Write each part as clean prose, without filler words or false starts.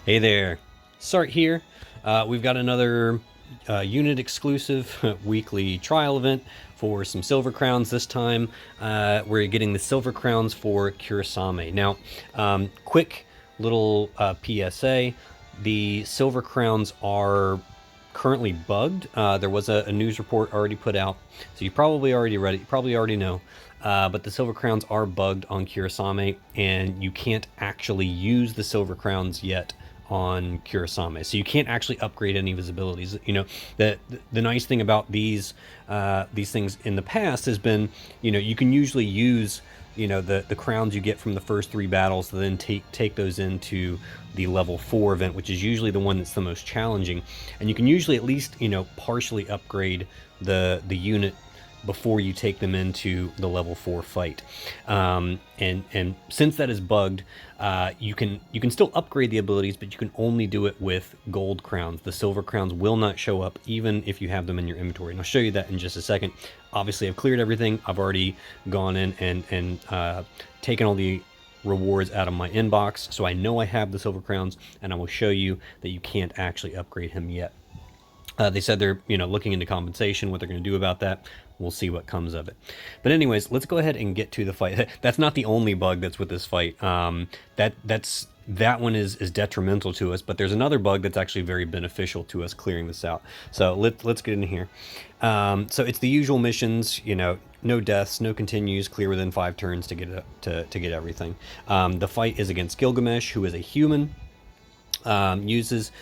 Hey there, Sart here. We've got another unit exclusive weekly trial event for some silver crowns. This time we're getting the silver crowns for Kurasame. Now, quick little PSA, the silver crowns are currently bugged. There was a news report already put out, so you probably already read it, you probably already know. But the silver crowns are bugged on Kurasame, and you can't actually use the silver crowns yet on Kurasame. So you can't actually upgrade any of his abilities. You know, the nice thing about these things in the past has been, you know, you can usually use, you know, the crowns you get from the first 3 battles, to then take those into the level 4 event, which is usually the one that's the most challenging, and you can usually at least, you know, partially upgrade the unit before you take them into the level 4 fight. And since that is bugged, you can still upgrade the abilities, but you can only do it with gold crowns. The silver crowns will not show up even if you have them in your inventory, and I'll show you that in just a second. Obviously, I've cleared everything. I've already gone in and taken all the rewards out of my inbox, so I know I have the silver crowns, and I will show you that you can't actually upgrade him yet. They said they're, you know, looking into compensation, what they're going to do about that. We'll see what comes of it. But anyways, let's go ahead and get to the fight. That's not the only bug that's with this fight. That one is detrimental to us, but there's another bug that's actually very beneficial to us clearing this out. So let's get in here. So it's the usual missions, you know, no deaths, no continues, clear within 5 turns to get to get everything. The fight is against Gilgamesh, who is a human. Uses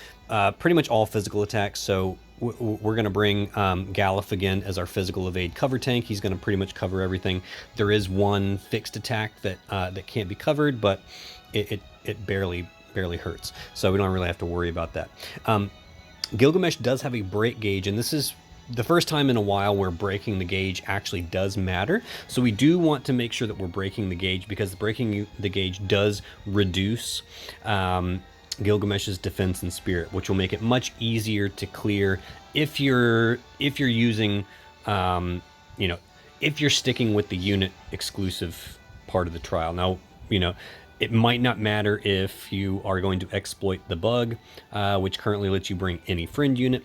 pretty much all physical attacks, so we're going to bring Galuf again as our physical evade cover tank. He's going to pretty much cover everything. There is one fixed attack that can't be covered, but it barely hurts, so we don't really have to worry about that. Gilgamesh does have a break gauge, and this is the first time in a while where breaking the gauge actually does matter. So we do want to make sure that we're breaking the gauge, because breaking the gauge does reduce Gilgamesh's defense and spirit, which will make it much easier to clear if you're using, you know, if you're sticking with the unit exclusive part of the trial. Now, you know, it might not matter if you are going to exploit the bug, which currently lets you bring any friend unit.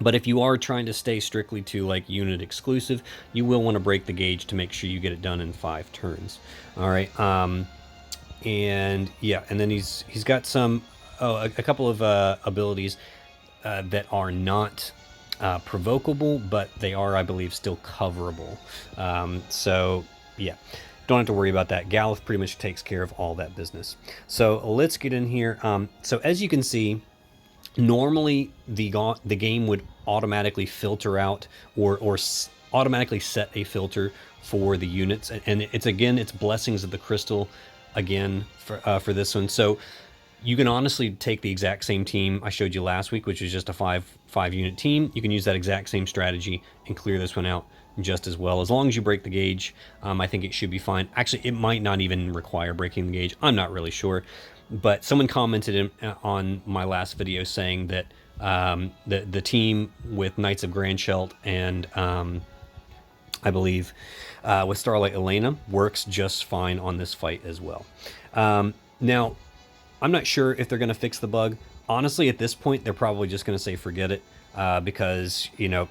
But if you are trying to stay strictly to like unit exclusive, you will want to break the gauge to make sure you get it done in 5 turns. All right. And yeah, and then he's got some a couple of abilities that are not provocable, but they are, I believe, still coverable. So yeah, don't have to worry about that. Galuf pretty much takes care of all that business. So let's get in here. So as you can see, normally the game would automatically filter out or automatically set a filter for the units, and it's Blessings of the Crystal again for this one. So you can honestly take the exact same team I showed you last week, which is just a 5 unit team. You can use that exact same strategy and clear this one out just as well, as long as you break the gauge. I think it should be fine. Actually, it might not even require breaking the gauge. I'm not really sure, but someone commented on my last video saying that the team with Knights of Grandshelt and I believe with Starlight Elena works just fine on this fight as well. Now, I'm not sure if they're going to fix the bug. Honestly, at this point, they're probably just going to say forget it, because, you know,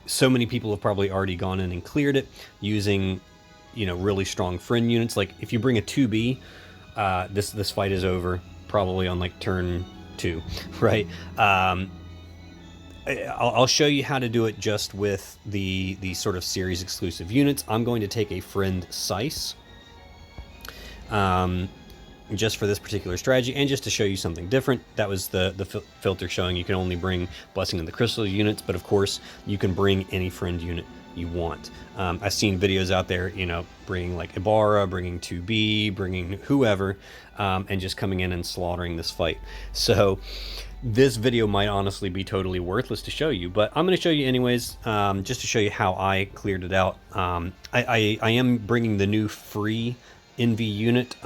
so many people have probably already gone in and cleared it using, you know, really strong friend units. Like if you bring a 2B, this fight is over probably on like turn 2, right? I'll show you how to do it just with the sort of series exclusive units. I'm going to take a friend Sice, just for this particular strategy, and just to show you something different. That was the filter showing you can only bring Blessing of the Crystal units, but of course you can bring any friend unit you want. I've seen videos out there, you know, bringing like Ibarra, bringing 2B, bringing whoever, and just coming in and slaughtering this fight. So this video might honestly be totally worthless to show you, but I'm going to show you anyways, just to show you how I cleared it out. I am bringing the new free NV unit.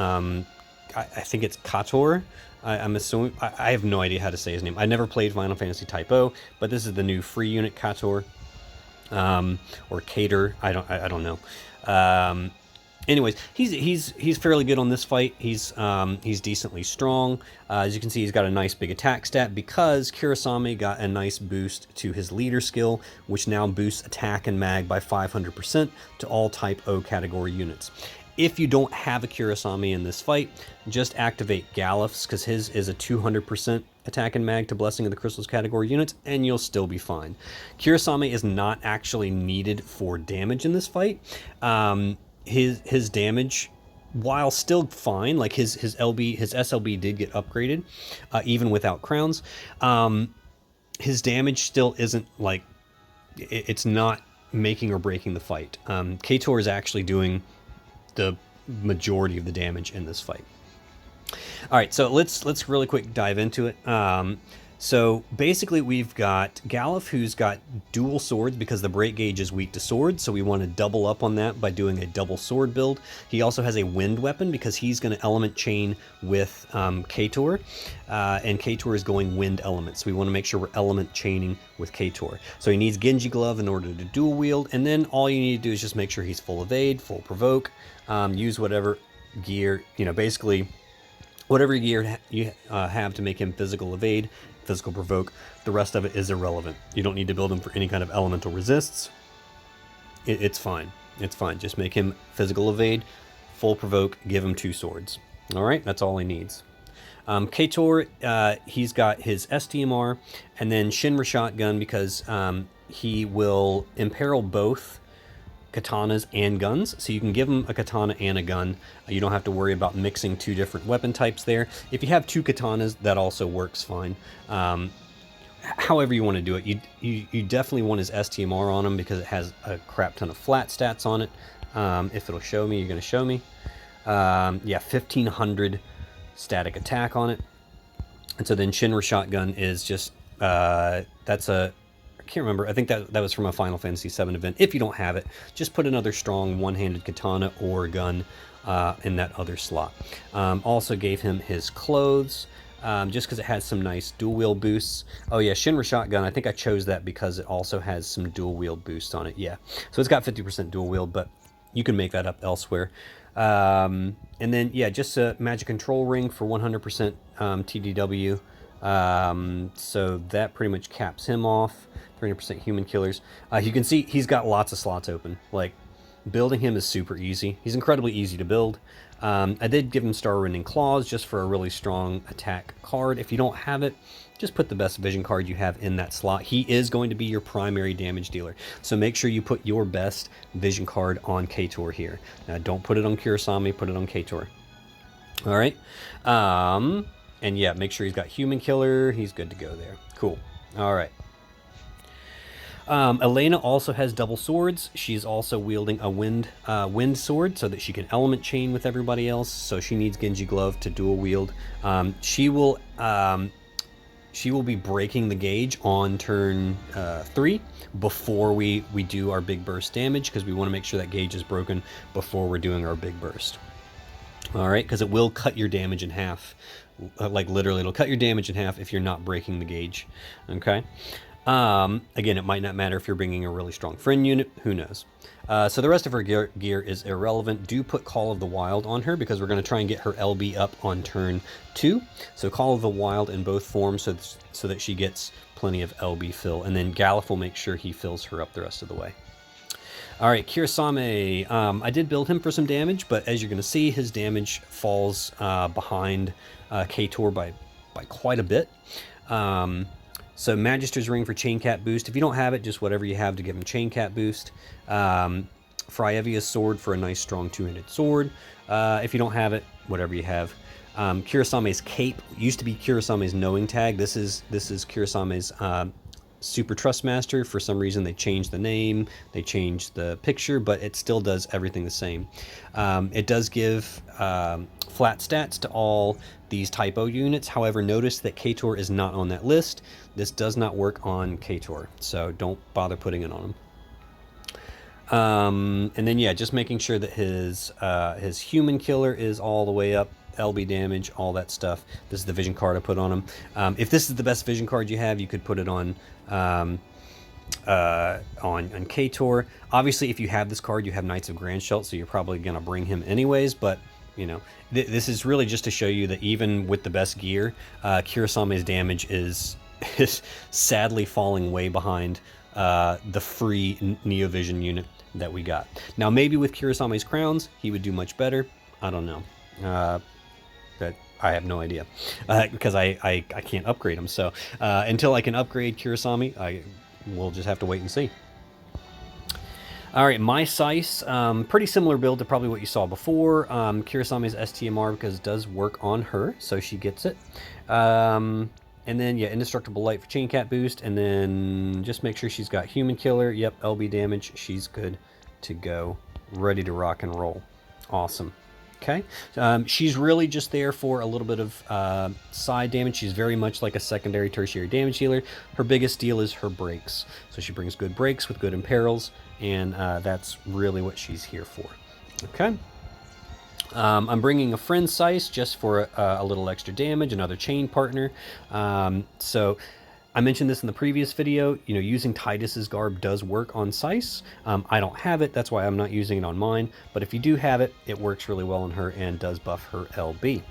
I think it's Qator. I'm assuming. I have no idea how to say his name. I never played Final Fantasy Type-0, but this is the new free unit, Qator, or Qator. I don't know. anyways, he's fairly good on this fight. He's decently strong. As you can see, he's got a nice big attack stat because Kurasame got a nice boost to his leader skill, which now boosts attack and mag by 500% to all Type O category units. If you don't have a Kurasame in this fight, just activate Galif's, because his is a 200% attack and mag to Blessing of the Crystals category units, and you'll still be fine. Kurasame is not actually needed for damage in this fight. His damage, while still fine, like his SLB did get upgraded, even without crowns. His damage still isn't like, it's not making or breaking the fight. Qator is actually doing the majority of the damage in this fight. All right, so let's really quick dive into it. So basically we've got Galif, who's got dual swords because the break gauge is weak to swords, so we want to double up on that by doing a double sword build. He also has a wind weapon because he's going to element chain with Qator, and Qator is going wind element, so we want to make sure we're element chaining with Qator. So he needs Genji Glove in order to dual wield, and then all you need to do is just make sure he's full evade, full provoke, use whatever gear, basically whatever gear you have to make him physical evade, physical provoke. The rest of it is irrelevant. You don't need to build him for any kind of elemental resists. It's fine. It's fine. Just make him physical evade, full provoke, give him 2 swords. All right, that's all he needs. Qator, he's got his STMR and then Shinra shotgun because he will imperil both katanas and guns, so you can give him a katana and a gun. You don't have to worry about mixing 2 different weapon types there. If you have 2 katanas, that also works fine. However you want to do it, you definitely want his STMR on him because it has a crap ton of flat stats on it. If it'll show me, you're going to show me. Yeah, 1500 static attack on it. And so then Shinra shotgun is just that's a, I can't remember. I think that was from a Final Fantasy VII event. If you don't have it, just put another strong one-handed katana or gun in that other slot. Also gave him his clothes, just because it has some nice dual wield boosts. Oh yeah, Shinra shotgun. I think I chose that because it also has some dual wield boosts on it. Yeah, so it's got 50% dual wield, but you can make that up elsewhere. And then yeah, just a magic control ring for 100% TDW. So that pretty much caps him off. 300% human killers. You can see he's got lots of slots open. Like, building him is super easy. He's incredibly easy to build. I did give him Star Rending Claws just for a really strong attack card. If you don't have it, just put the best vision card you have in that slot. He is going to be your primary damage dealer, so make sure you put your best vision card on Qator here. Now, don't put it on Kurasame, put it on Qator. All right. And yeah, make sure he's got human killer. He's good to go there. Cool. All right. Elena also has double swords. She's also wielding a wind sword so that she can element chain with everybody else. So she needs Genji Glove to dual wield. She will be breaking the gauge on turn 3 before we do our big burst damage, because we want to make sure that gauge is broken before we're doing our big burst. All right, because it will cut your damage in half. Like literally, it'll cut your damage in half if you're not breaking the gauge. Okay. Again, it might not matter if you're bringing a really strong friend unit, who knows. So the rest of her gear is irrelevant. Do put Call of the Wild on her because we're going to try and get her LB up on turn 2. So Call of the Wild in both forms so that she gets plenty of LB fill. And then Galif will make sure he fills her up the rest of the way. All right, Kurasame. I did build him for some damage, but as you're going to see, his damage falls behind Qator by quite a bit. So Magister's Ring for Chain Cat boost. If you don't have it, just whatever you have to give him Chain Cat boost. Fryevia's Sword for a nice strong 2-handed sword. If you don't have it, whatever you have. Kurasame's Cape used to be Kurasame's Knowing Tag. This is Kurasame's Super Trustmaster. For some reason they changed the name, they changed the picture, but it still does everything the same. It does give flat stats to all these Type-0 units. However, notice that Qator is not on that list. This does not work on Qator, so don't bother putting it on him. And then yeah, just making sure that his human killer is all the way up, LB damage, all that stuff. This is the vision card I put on him. If this is the best vision card you have, you could put it on on Qator. Obviously, if you have this card, you have Knights of Grandshelt, so you're probably going to bring him anyways, but, you know, this is really just to show you that even with the best gear, Kurasame's damage is sadly falling way behind the free Neovision unit that we got. Now, maybe with Kurasame's crowns, he would do much better. I don't know. That I have no idea because I can't upgrade him. So until I can upgrade Kurasame, we'll just have to wait and see. All right, my Sice, pretty similar build to probably what you saw before. Kurasame's STMR because it does work on her, so she gets it. And then, yeah, Indestructible Light for Chain Cat boost, and then just make sure she's got Human Killer. Yep, LB damage. She's good to go, ready to rock and roll. Awesome. Okay, she's really just there for a little bit of side damage. She's very much like a secondary, tertiary damage healer. Her biggest deal is her breaks. So she brings good breaks with good imperils, and that's really what she's here for. Okay. I'm bringing a friend Sice just for a little extra damage, another chain partner. So I mentioned this in the previous video, you know, using Titus's garb does work on Sice. I don't have it, that's why I'm not using it on mine, but if you do have it, it works really well on her and does buff her LB.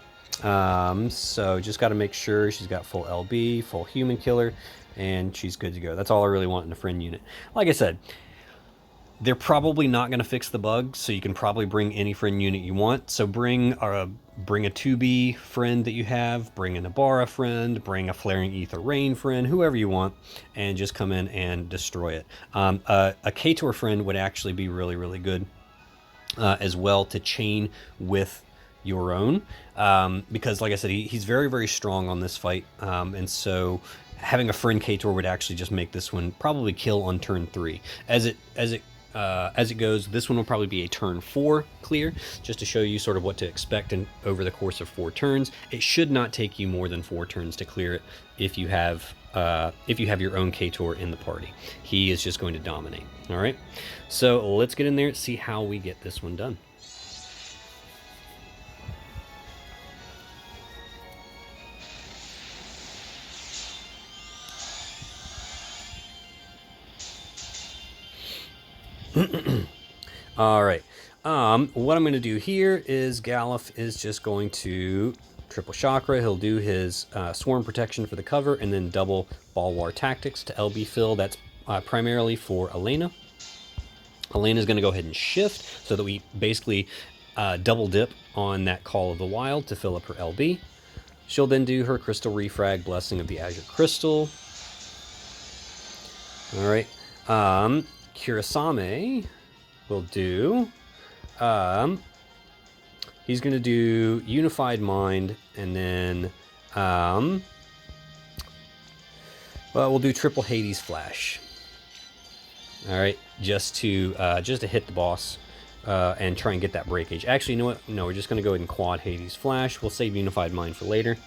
So just got to make sure she's got full LB, full Human Killer, and she's good to go. That's all I really want in a friend unit. Like I said, they're probably not going to fix the bug, so you can probably bring any friend unit you want. So bring a 2B friend that you have, bring an Ibarra friend, bring a Flaring Ether Rain friend, whoever you want, and just come in and destroy it. A Qator friend would actually be really, really good as well to chain with your own, because like I said, he's very, very strong on this fight, and so having a friend Qator would actually just make this one probably kill on turn 3. As it goes, this one will probably be a turn 4 clear, just to show you sort of what to expect over the course of 4 turns. It should not take you more than 4 turns to clear it if you have your own Qator in the party. He is just going to dominate. All right, so let's get in there and see how we get this one done. All right, what I'm going to do here is Galuf is just going to triple chakra. He'll do his swarm protection for the cover, and then double ball war tactics to LB fill. That's primarily for Elena. Elena's going to go ahead and shift so that we basically double dip on that Call of the Wild to fill up her LB. She'll then do her Crystal Refrag, Blessing of the Azure Crystal. All right, Kurasame will do, he's going to do Unified Mind, and then, well, we'll do triple Hades Flash. All right, just to hit the boss and try and get that break gauge. Actually, you know what? No, we're just going to go ahead and quad Hades Flash. We'll save Unified Mind for later,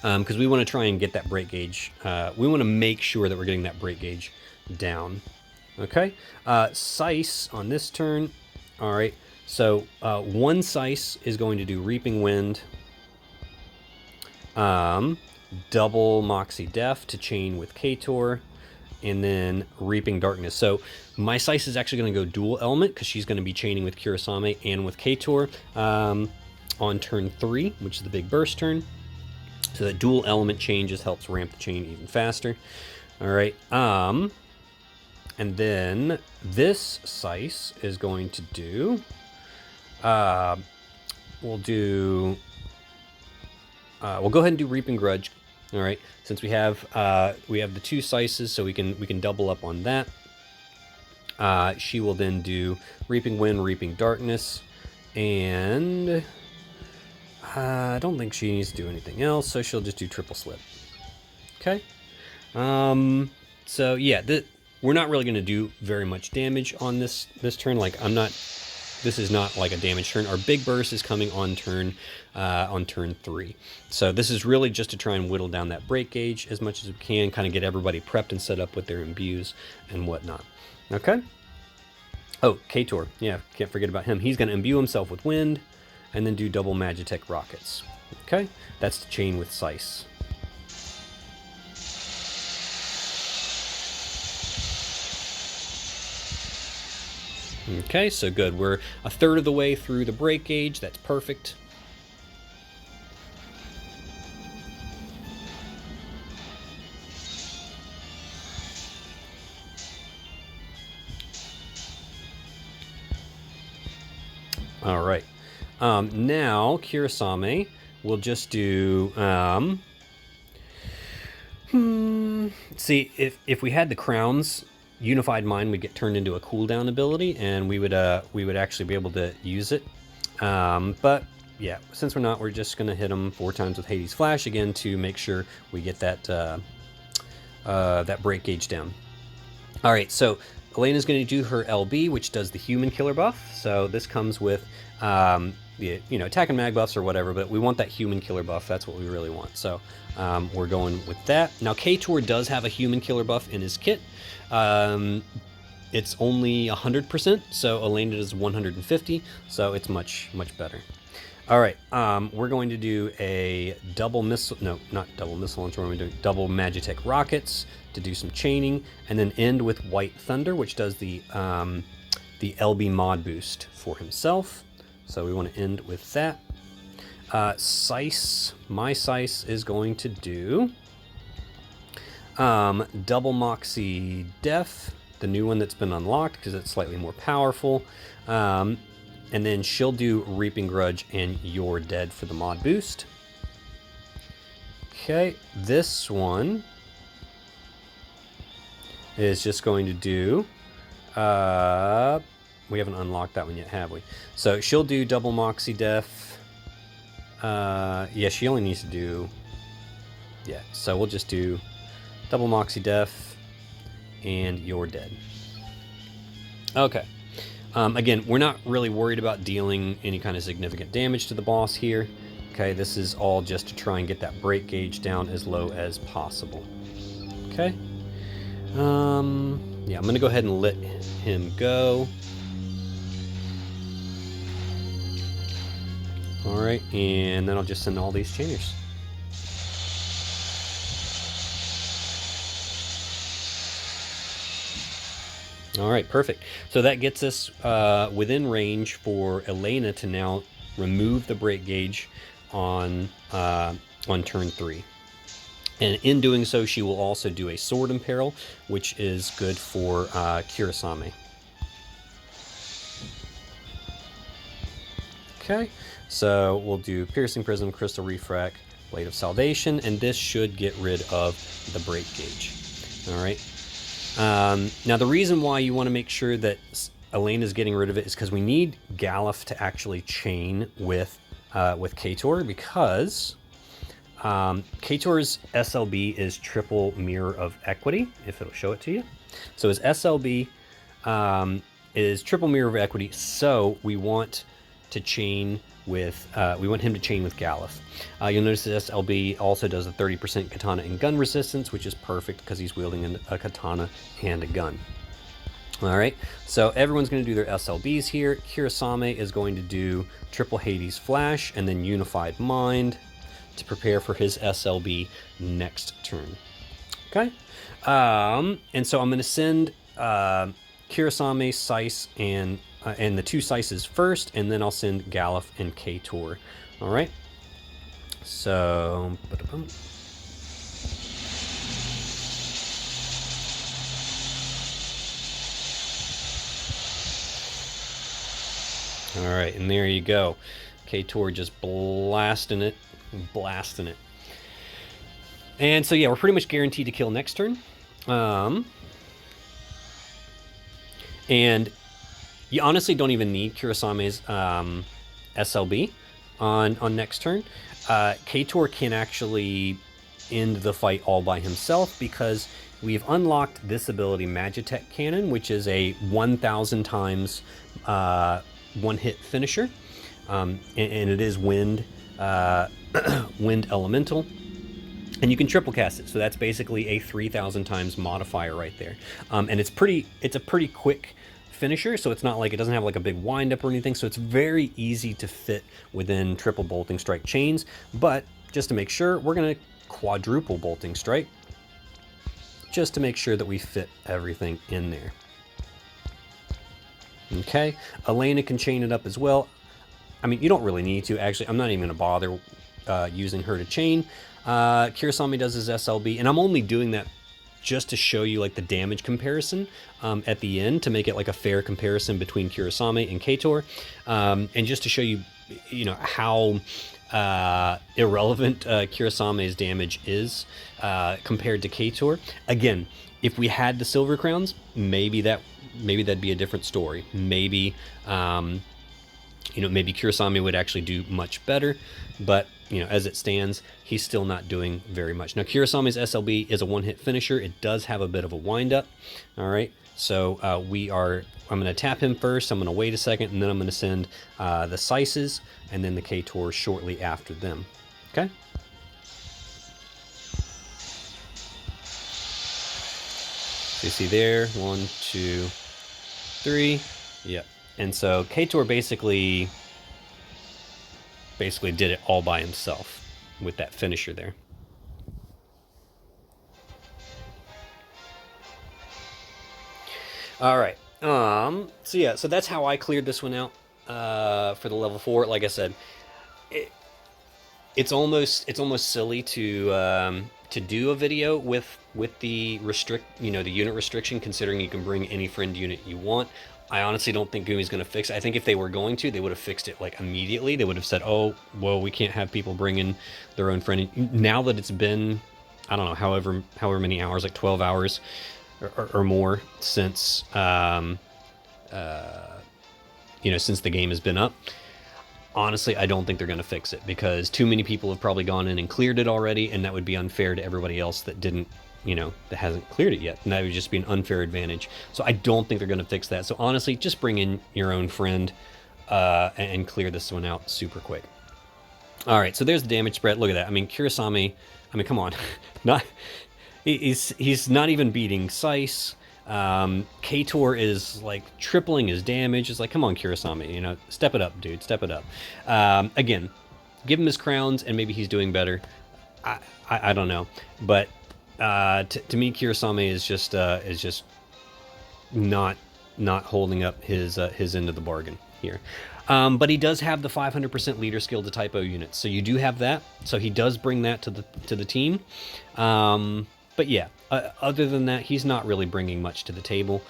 because we want to try and get that break gauge. We want to make sure that we're getting that break gauge down. Okay, Sice on this turn. All right, so one Sice is going to do Reaping Wind, double Moxie Def to chain with Qator, and then Reaping Darkness. So my Sice is actually going to go dual element because she's going to be chaining with Kurasame and with Qator on turn 3, which is the big burst turn. So that dual element chain just helps ramp the chain even faster. All right, and then this Sice is going to do, we'll go ahead and do Reaping Grudge. All right, since we have the 2 Sices, so we can double up on that. She will then do Reaping Wind, Reaping Darkness, and I don't think she needs to do anything else, so she'll just do Triple Slip. Okay. So yeah, we're not really going to do very much damage on this turn. Like this is not like a damage turn. Our big burst is coming on turn 3. So this is really just to try and whittle down that break gauge as much as we can, kind of get everybody prepped and set up with their imbues and whatnot. Okay. Oh, Qator. Yeah, can't forget about him. He's going to imbue himself with wind and then do double Magitech rockets. Okay, that's the chain with Sice. Okay, so good. We're a third of the way through the break gauge. That's perfect. All right. Now, Kurasame, we'll just do... see, if we had the crowns, Unified Mind would get turned into a cooldown ability, and we would actually be able to use it. But yeah, since we're not, we're just gonna hit them 4 times with Hades Flash again to make sure we get that that break gauge down. All right, so Elena's gonna do her LB, which does the human killer buff. So this comes with the attack and mag buffs or whatever, but we want that human killer buff. That's what we really want. So we're going with that. Now Qator does have a human killer buff in his kit. It's only 100%, so Elena does 150, so it's much better. All right, we're going to do a double missile, no, not double missile launcher, we're going to do double Magitech rockets to do some chaining, and then end with White Thunder, which does the LB mod boost for himself. So we want to end with that. Sice, my Sice is going to do double Moxie Def, the new one that's been unlocked because it's slightly more powerful. And then she'll do Reaping Grudge and You're Dead for the mod boost. Okay, this one is just going to do... we haven't unlocked that one yet, have we? So she'll do double Moxie Def. Yeah, she only needs to do... Yeah, so we'll just do double Moxie Def and You're Dead. Okay. Again, we're not really worried about dealing any kind of significant damage to the boss here. Okay, this is all just to try and get that break gauge down as low as possible. Okay. Yeah, I'm going to go ahead and let him go. Alright, and then I'll just send all these chainers. Alright, perfect. So that gets us within range for Elena to now remove the break gauge on turn 3. And in doing so, she will also do a Sword Imperil, which is good for Kurasame. Okay, so we'll do Piercing Prism, Crystal Refract, Blade of Salvation, and this should get rid of the break gauge. Alright. Now the reason why you want to make sure that Elena's getting rid of it is because we need Galuf to actually chain with Qator, because Qator's SLB is triple Mirror of Equity, if it'll show it to you. So his SLB is triple Mirror of Equity, so we want to chain with we want him to chain with Galuf. You'll notice that SLB also does a 30% katana and gun resistance, which is perfect because he's wielding a katana and a gun. All right, so everyone's going to do their SLBs here. Kurasame is going to do triple Hades Flash and then Unified Mind to prepare for his SLB next turn. Okay, and so I'm going to send Kurasame, Sice, and the 2 Sices first, and then I'll send Galuf and Qator. All right. So, all right, and there you go. Qator just blasting it. And so yeah, we're pretty much guaranteed to kill next turn. And you honestly don't even need Kurasame's SLB on next turn. Qator can actually end the fight all by himself because we've unlocked this ability, Magitech Cannon, which is a 1,000 times one-hit finisher. And it is wind, wind elemental. And you can triple cast it, so that's basically a 3,000 times modifier right there. And it's a pretty quick finisher, so it's not like it doesn't have like a big wind up or anything, so it's very easy to fit within triple bolting strike chains. But just to make sure, we're going to quadruple bolting strike just to make sure that we fit everything in there. Okay, Elena can chain it up as well. I mean, you don't really need to. Actually, I'm not even going to bother using her to chain. Kurasame does his SLB, and I'm only doing that just to show you like the damage comparison at the end, to make it like a fair comparison between Kurasame and Qator, and just to show you, you know, how irrelevant Kurasame's damage is compared to Qator. Again, if we had the silver crowns, maybe that'd be a different story. Maybe you know, maybe Kurasame would actually do much better, but you know, as it stands, he's still not doing very much. Now, Kurasame's SLB is a one-hit finisher. It does have a bit of a wind-up. All right, so I'm going to tap him first. I'm going to wait a second, and then I'm going to send the Sices and then the Qator shortly after them. Okay. So you see there, 1, 2, 3. Yep. And so Qator basically did it all by himself with that finisher there. All right. So yeah, so that's how I cleared this one out for the level 4. Like I said, it's almost silly to do a video with the the unit restriction, considering you can bring any friend unit you want. I honestly don't think Gumi's going to fix it. I think if they were going to, they would have fixed it like immediately. They would have said, oh, well, we can't have people bring in their own friend. Now that it's been, I don't know, however many hours, like 12 hours or more since, since the game has been up, honestly, I don't think they're going to fix it, because too many people have probably gone in and cleared it already, and that would be unfair to everybody else that didn't, that hasn't cleared it yet, and that would just be an unfair advantage. So I don't think they're going to fix that. So honestly, just bring in your own friend and clear this one out super quick. All right, so there's the damage spread. Look at that. I mean, Kurasame, come on. He's not even beating Sice. Qator is like tripling his damage. It's like, come on, Kurasame, step it up, dude, step it up. Again, give him his crowns and maybe he's doing better. I don't know, but to me, Kurasame is just not holding up his end of the bargain here. But he does have the 500% leader skill to Type-0 units, so you do have that. So he does bring that to the team. But yeah, other than that, he's not really bringing much to the table.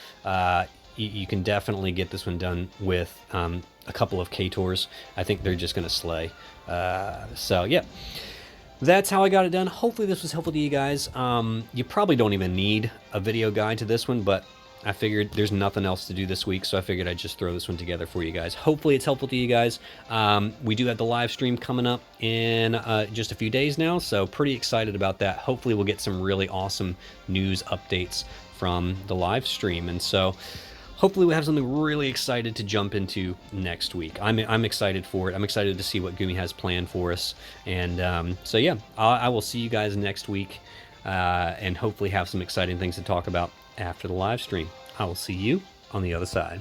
You can definitely get this one done with a couple of Qators. I think they're just going to slay. So yeah, that's how I got it done. Hopefully this was helpful to you guys. You probably don't even need a video guide to this one, but I figured there's nothing else to do this week, so I figured I'd just throw this one together for you guys. Hopefully it's helpful to you guys. We do have the live stream coming up in just a few days now, so pretty excited about that. Hopefully we'll get some really awesome news updates from the live stream, and so hopefully we have something really excited to jump into next week. I'm excited for it. I'm excited to see what Gumi has planned for us, and so yeah, I will see you guys next week, and hopefully have some exciting things to talk about after the live stream. I will see you on the other side.